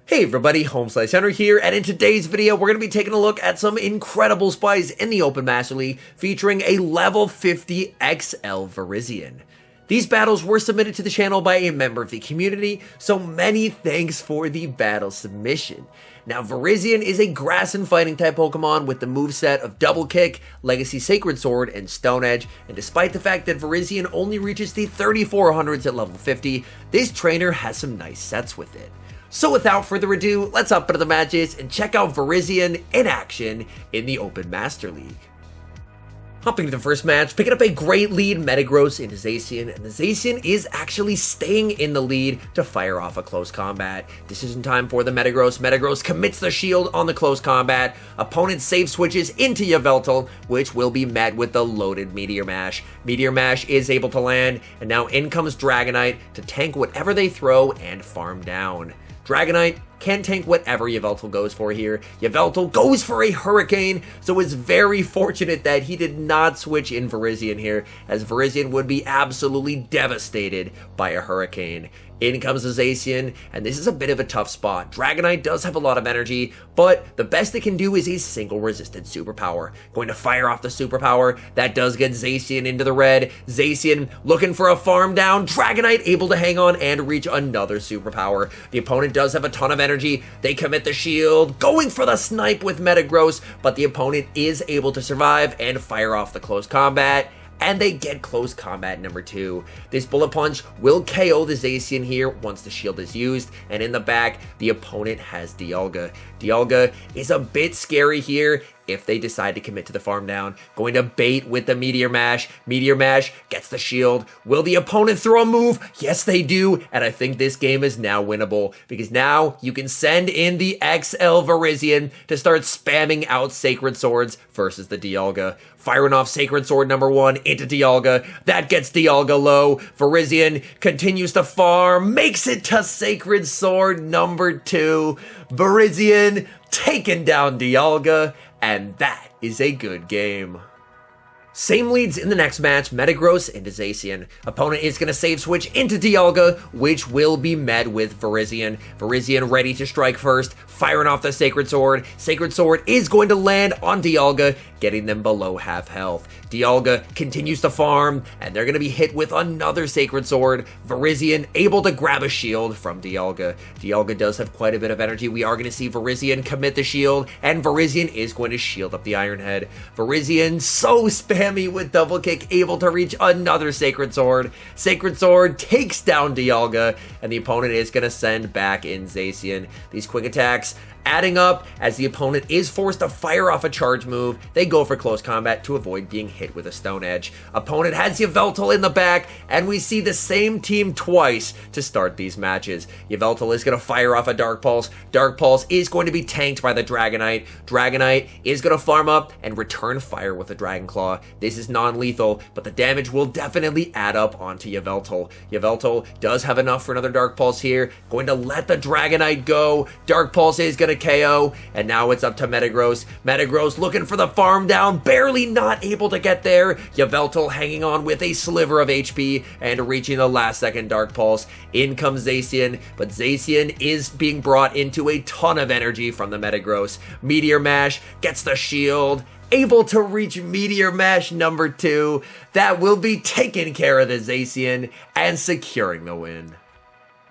Hey everybody, HomeSliceHenry here, and in today's video, we're going to be taking a look at some incredible spies in the Open Master League featuring a level 50 XL Virizion. These battles were submitted to the channel by a member of the community, so many thanks for the battle submission. Now, Virizion is a grass and fighting type Pokemon with the moveset of Double Kick, Legacy Sacred Sword, and Stone Edge, and despite the fact that Virizion only reaches the 3400s at level 50, this trainer has some nice sets with it. So without further ado, let's hop into the matches and check out Virizion in action in the Open Master League. Hopping to the first match, picking up a great lead Metagross into Zacian, and the Zacian is actually staying in the lead to fire off a close combat. Decision time for the Metagross. Metagross commits the shield on the close combat. Opponent save switches into Yveltal, which will be met with the loaded Meteor Mash. Meteor Mash is able to land, and now in comes Dragonite to tank whatever they throw and farm down. Dragonite can tank whatever Yveltal goes for here. Yveltal goes for a Hurricane, so it's very fortunate that he did not switch in Virizion here, as Virizion would be absolutely devastated by a Hurricane. In comes the Zacian, and this is a bit of a tough spot. Dragonite does have a lot of energy, but the best it can do is a single resisted superpower. Going to fire off the superpower, that does get Zacian into the red. Zacian looking for a farm down. Dragonite able to hang on and reach another superpower. The opponent does have a ton of energy. They commit the shield, going for the snipe with Metagross, but the opponent is able to survive and fire off the close combat. And they get close combat number 2. This bullet punch will KO the Zacian here once the shield is used, and in the back, the opponent has Dialga. Dialga is a bit scary here if they decide to commit to the farm down. Going to bait with the Meteor Mash. Meteor Mash gets the shield. Will the opponent throw a move? Yes, they do, and I think this game is now winnable, because now you can send in the XL Virizion to start spamming out Sacred Swords versus the Dialga. Firing off Sacred Sword number 1 into Dialga. That gets Dialga low. Virizion continues to farm, makes it to Sacred Sword number 2. Virizion taking down Dialga, and that is a good game. Same leads in the next match, Metagross into Zacian. Opponent is going to save switch into Dialga, which will be met with Virizion. Virizion ready to strike first, firing off the Sacred Sword. Sacred Sword is going to land on Dialga, getting them below half health. Dialga continues to farm, and they're going to be hit with another Sacred Sword. Virizion able to grab a shield from Dialga. Dialga does have quite a bit of energy. We are going to see Virizion commit the shield, and Virizion is going to shield up the Iron Head. Virizion so spammy with Double Kick, able to reach another Sacred Sword. Sacred Sword takes down Dialga, and the opponent is going to send back in Zacian. These quick attacks adding up as the opponent is forced to fire off a charge move. They go for close combat to avoid being hit with a Stone Edge. Opponent has Yveltal in the back, and we see the same team twice to start these matches. Yveltal is going to fire off a Dark Pulse. Dark Pulse is going to be tanked by the Dragonite. Dragonite is going to farm up and return fire with a Dragon Claw. This is non-lethal, but the damage will definitely add up onto Yveltal. Yveltal does have enough for another Dark Pulse here. Going to let the Dragonite go. Dark Pulse is going to KO, and now it's up to Metagross. Metagross looking for the farm down, barely not able to get there. Yveltal hanging on with a sliver of HP and reaching the last second Dark Pulse. In comes Zacian, but Zacian is being brought into a ton of energy from the Metagross. Meteor Mash gets the shield, able to reach Meteor Mash number 2. That will be taking care of the Zacian and securing the win.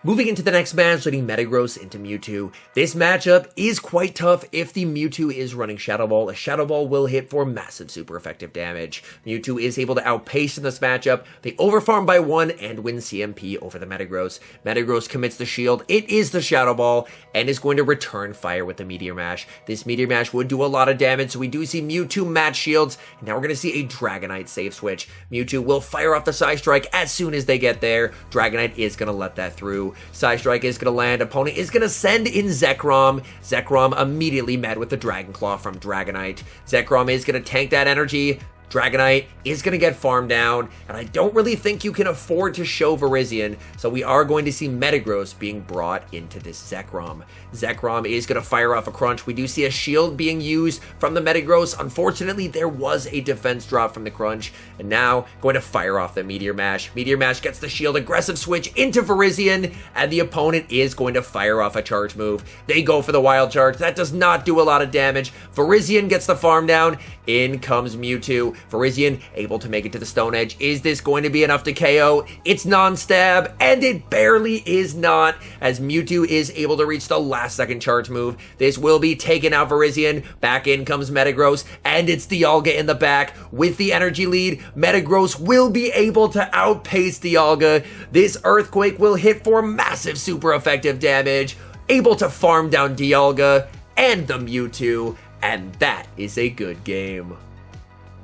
Moving into the next match, leading Metagross into Mewtwo. This matchup is quite tough if the Mewtwo is running Shadow Ball. A Shadow Ball will hit for massive super effective damage. Mewtwo is able to outpace in this matchup. They overfarm by 1 and win CMP over the Metagross. Metagross commits the shield. It is the Shadow Ball and is going to return fire with the Meteor Mash. This Meteor Mash would do a lot of damage, so we do see Mewtwo match shields. And now we're going to see a Dragonite save switch. Mewtwo will fire off the Psy Strike as soon as they get there. Dragonite is going to let that through. Psy Strike is going to land. Opponent is going to send in Zekrom. Zekrom immediately met with the Dragon Claw from Dragonite. Zekrom is going to tank that energy. Dragonite is going to get farmed down, and I don't really think you can afford to show Virizion, so we are going to see Metagross being brought into this Zekrom. Zekrom is going to fire off a Crunch. We do see a shield being used from the Metagross. Unfortunately, there was a defense drop from the Crunch, and now going to fire off the Meteor Mash. Meteor Mash gets the shield, aggressive switch into Virizion, and the opponent is going to fire off a charge move. They go for the Wild Charge. That does not do a lot of damage. Virizion gets the farm down. In comes Mewtwo. Virizion able to make it to the Stone Edge. Is this going to be enough to KO? It's non-stab, and it barely is not, as Mewtwo is able to reach the last second charge move. This will be taken out Virizion. Back in comes Metagross, and it's Dialga in the back with the energy lead. Metagross will be able to outpace Dialga. This Earthquake will hit for massive super effective damage, able to farm down Dialga and the Mewtwo, and that is a good game.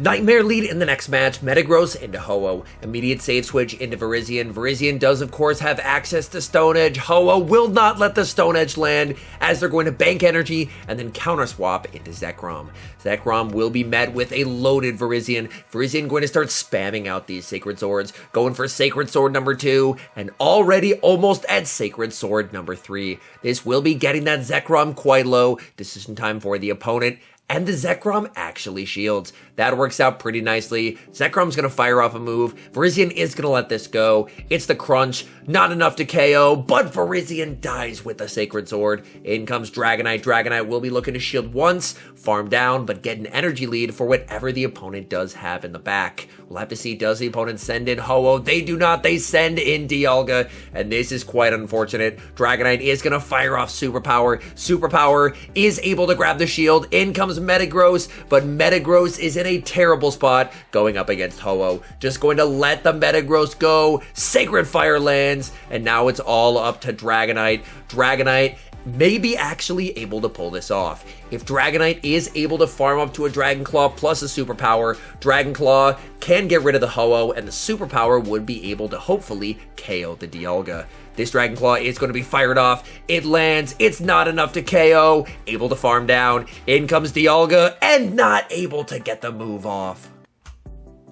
Nightmare lead in the next match, Metagross into Ho-Oh. Immediate save switch into Virizion. Virizion does, of course, have access to Stone Edge. Ho-Oh will not let the Stone Edge land, as they're going to bank energy and then counter swap into Zekrom. Zekrom will be met with a loaded Virizion. Virizion going to start spamming out these Sacred Swords, going for Sacred Sword number 2, and already almost at Sacred Sword number 3. This will be getting that Zekrom quite low. Decision time for the opponent. And the Zekrom actually shields. That works out pretty nicely. Zekrom's gonna fire off a move. Virizion is gonna let this go. It's the Crunch, not enough to KO, but Virizion dies with the Sacred Sword. In comes Dragonite. Dragonite will be looking to shield once, farm down, but get an energy lead for whatever the opponent does have in the back. We'll have to see, does the opponent send in Ho-Oh? They do not, they send in Dialga, and this is quite unfortunate. Dragonite is gonna fire off Superpower. Superpower is able to grab the shield. In comes Metagross, but Metagross is in a terrible spot going up against Ho-Oh. Just going to let the Metagross go. Sacred Fire lands, and now it's all up to Dragonite. Dragonite may be actually able to pull this off. If Dragonite is able to farm up to a Dragon Claw plus a Superpower, Dragon Claw can get rid of the Ho-Oh, and the Superpower would be able to hopefully KO the Dialga. This Dragon Claw is going to be fired off. It lands. It's not enough to KO. Able to farm down. In comes Dialga, and not able to get the move off.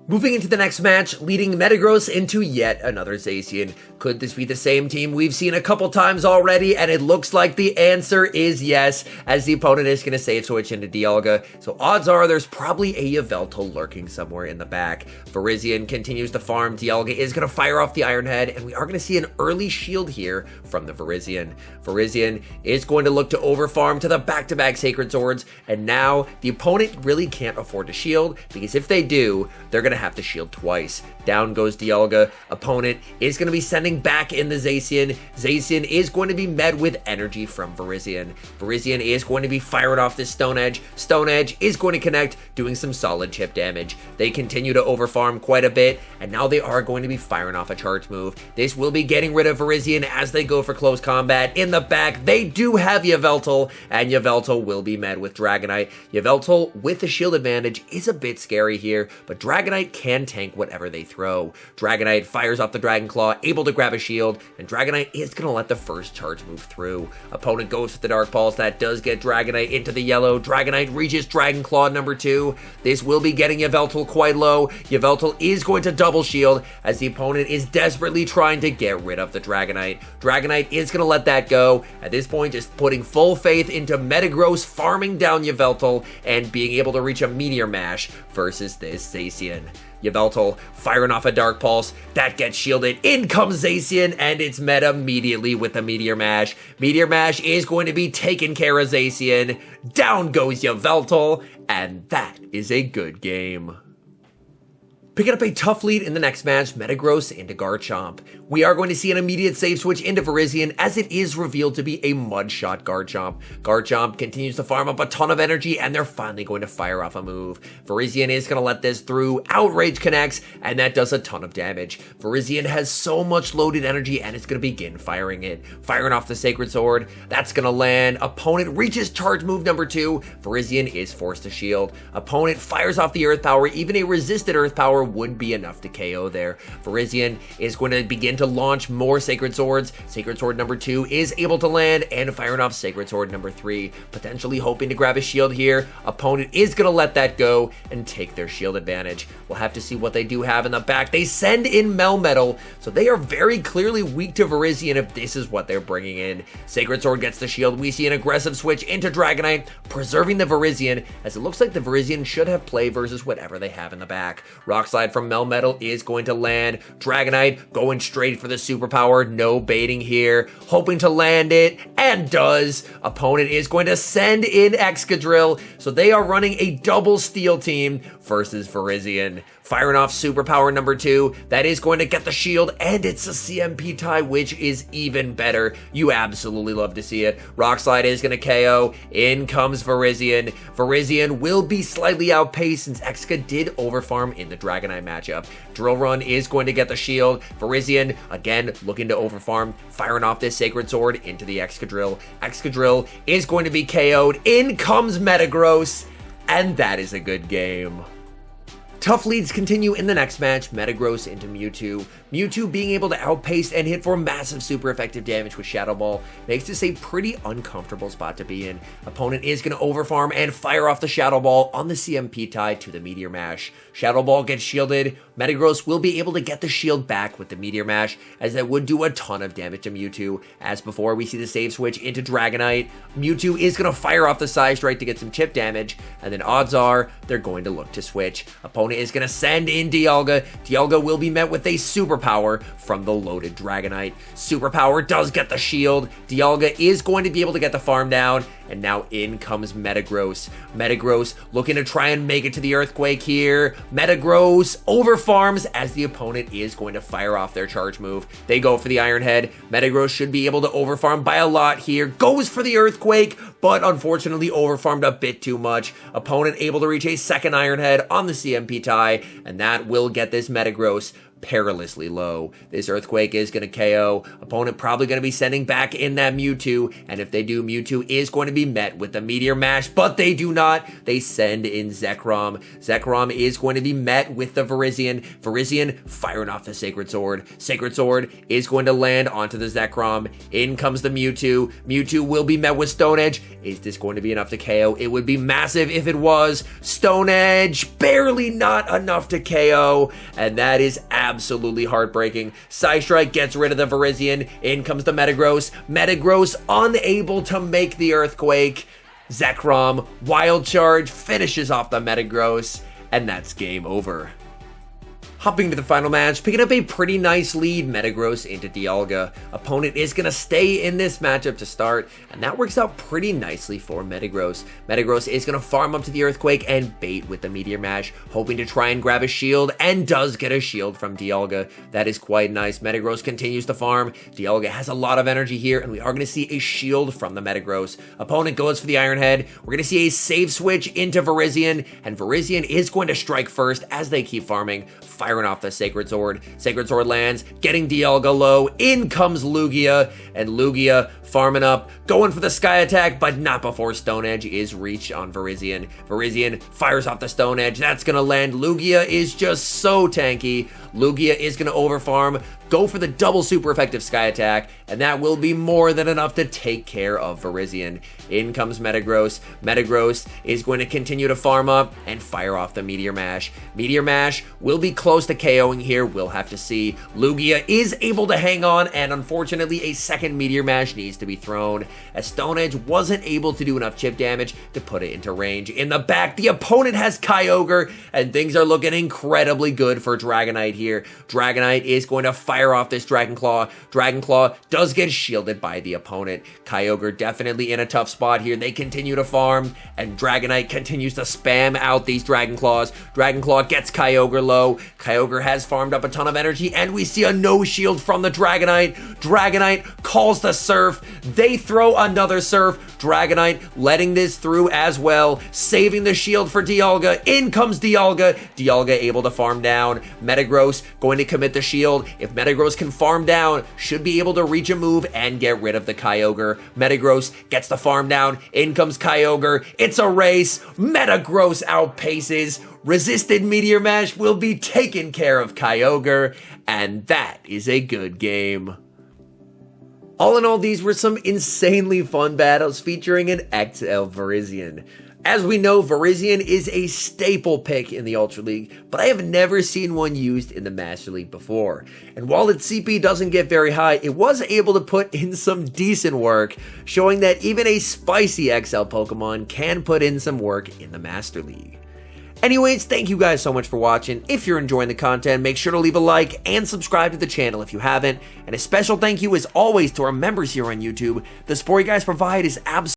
Moving into the next match, leading Metagross into yet another Zacian. Could this be the same team we've seen a couple times already? And it looks like the answer is yes, as the opponent is going to save switch into Dialga. So odds are there's probably a Yveltal lurking somewhere in the back. Virizion continues to farm. Dialga is going to fire off the Iron Head, and we are going to see an early shield here from the Virizion. Virizion is going to look to overfarm to the back-to-back Sacred Swords, and now the opponent really can't afford to shield, because if they do, they're going to have to shield twice. Down goes Dialga. Opponent is going to be sending back in the Zacian. Zacian is going to be met with energy from Virizion. Virizion is going to be firing off this Stone Edge. Stone Edge is going to connect, doing some solid chip damage. They continue to overfarm quite a bit, and now they are going to be firing off a charge move. This will be getting rid of Virizion as they go for close combat. In the back, they do have Yveltal, and Yveltal will be met with Dragonite. Yveltal, with the shield advantage, is a bit scary here, but Dragonite can tank whatever they throw. Dragonite fires off the Dragon Claw, able to grab a shield, and Dragonite is going to let the first charge move through. Opponent goes with the Dark Pulse. That does get Dragonite into the yellow. Dragonite reaches Dragon Claw number 2. This will be getting Yveltal quite low. Yveltal is going to double shield as the opponent is desperately trying to get rid of the Dragonite. Dragonite is going to let that go. At this point, just putting full faith into Metagross farming down Yveltal and being able to reach a Meteor Mash versus this Zacian. Yveltal firing off a Dark Pulse. That gets shielded. In comes Zacian, and it's met immediately with the Meteor Mash. Meteor Mash is going to be taking care of Zacian. Down goes Yveltal, and that is a good game. Picking up a tough lead in the next match, Metagross into Garchomp. We are going to see an immediate save switch into Virizion as it is revealed to be a Mudshot Garchomp. Garchomp continues to farm up a ton of energy, and they're finally going to fire off a move. Virizion is going to let this through. Outrage connects, and that does a ton of damage. Virizion has so much loaded energy, and it's going to begin firing it. Firing off the Sacred Sword. That's going to land. Opponent reaches charge move number 2. Virizion is forced to shield. Opponent fires off the Earth Power. Even a resisted Earth Power would be enough to KO there. Virizion is going to begin to launch more Sacred Swords. Sacred Sword number 2 is able to land and firing off Sacred Sword number 3, potentially hoping to grab a shield here. Opponent is going to let that go and take their shield advantage. We'll have to see what they do have in the back. They send in Melmetal, so they are very clearly weak to Virizion if this is what they're bringing in. Sacred Sword gets the shield. We see an aggressive switch into Dragonite, preserving the Virizion, as it looks like the Virizion should have play versus whatever they have in the back. Rock Slide from Melmetal is going to land. Dragonite going straight for the superpower, no baiting here, hoping to land it, and does. Opponent is going to send in Excadrill, so they are running a double steel team versus Virizion. Firing off superpower number 2, that is going to get the shield, and it's a CMP tie, which is even better. You absolutely love to see it. Rock Slide is going to KO. In comes Virizion. Virizion will be slightly outpaced since Exca did overfarm in the Dragonite matchup. Drill Run is going to get the shield. Virizion, again, looking to overfarm, firing off this Sacred Sword into the Excadrill. Excadrill is going to be KO'd. In comes Metagross, and that is a good game. Tough leads continue in the next match, Metagross into Mewtwo. Mewtwo being able to outpace and hit for massive super effective damage with Shadow Ball makes this a pretty uncomfortable spot to be in. Opponent is going to overfarm and fire off the Shadow Ball on the CMP tie to the Meteor Mash. Shadow Ball gets shielded. Metagross will be able to get the shield back with the Meteor Mash, as that would do a ton of damage to Mewtwo. As before, we see the save switch into Dragonite. Mewtwo is going to fire off the Side Strike to get some chip damage, and then odds are they're going to look to switch. Opponent is going to send in Dialga. Dialga will be met with a superpower from the loaded Dragonite. Superpower does get the shield. Dialga is going to be able to get the farm down, and now in comes Metagross. Metagross looking to try and make it to the Earthquake here. Metagross overfarms as the opponent is going to fire off their charge move. They go for the Iron Head. Metagross should be able to overfarm by a lot here. Goes for the Earthquake, but unfortunately overfarmed a bit too much. Opponent able to reach a second Iron Head on the CMP tie, and that will get this Metagross perilously low. This Earthquake is going to KO. Opponent probably going to be sending back in that Mewtwo, and if they do, Mewtwo is going to be met with the Meteor Mash, but they do not. They send in Zekrom. Zekrom is going to be met with the Virizion. Virizion firing off the Sacred Sword. Sacred Sword is going to land onto the Zekrom. In comes the Mewtwo. Mewtwo will be met with Stone Edge. Is this going to be enough to KO? It would be massive if it was. Stone Edge, barely not enough to KO, and that is absolutely heartbreaking. Side Strike gets rid of the Virizion. In comes the Metagross. Metagross unable to make the Earthquake. Zekrom, Wild Charge, finishes off the Metagross, and that's game over. Hopping to the final match, picking up a pretty nice lead, Metagross into Dialga. Opponent is going to stay in this matchup to start, and that works out pretty nicely for Metagross. Metagross is going to farm up to the Earthquake and bait with the Meteor Mash, hoping to try and grab a shield, and does get a shield from Dialga. That is quite nice. Metagross continues to farm. Dialga has a lot of energy here, and we are going to see a shield from the Metagross. Opponent goes for the Iron Head. We're going to see a save switch into Virizion, and Virizion is going to strike first as they keep farming. Firing off the Sacred Sword. Sacred Sword lands, getting Dialga low. In comes Lugia, and Lugia farming up, going for the Sky Attack, but not before Stone Edge is reached on Virizion. Virizion fires off the Stone Edge. That's going to land. Lugia is just so tanky. Lugia is going to overfarm, go for the double super effective Sky Attack, and that will be more than enough to take care of Virizion. In comes Metagross. Metagross is going to continue to farm up and fire off the Meteor Mash. Meteor Mash will be close to KOing here. We'll have to see. Lugia is able to hang on, and unfortunately a second Meteor Mash needs to be thrown, as Stone Edge wasn't able to do enough chip damage to put it into range. In the back, the opponent has Kyogre, and things are looking incredibly good for Dragonite here. Dragonite is going to fire off this Dragon Claw. Dragon Claw does get shielded by the opponent. Kyogre definitely in a tough spot here. They continue to farm, and Dragonite continues to spam out these Dragon Claws. Dragon Claw gets Kyogre low. Kyogre has farmed up a ton of energy, and we see a no shield from the Dragonite. Dragonite calls the Surf. They throw another Surf. Dragonite letting this through as well, saving the shield for Dialga. In comes Dialga. Dialga able to farm down. Metagross Metagross going to commit the shield. If Metagross can farm down, should be able to reach a move and get rid of the Kyogre. Metagross gets the farm down. In comes Kyogre. It's a race. Metagross outpaces. Resisted Meteor Mash will be taking care of Kyogre, and that is a good game. All in all, these were some insanely fun battles featuring an XL Virizion. As we know, Virizion is a staple pick in the Ultra League, but I have never seen one used in the Master League before. And while its CP doesn't get very high, it was able to put in some decent work, showing that even a spicy XL Pokemon can put in some work in the Master League. Anyways, thank you guys so much for watching. If you're enjoying the content, make sure to leave a like and subscribe to the channel if you haven't. And a special thank you as always to our members here on YouTube. The support you guys provide is absolutely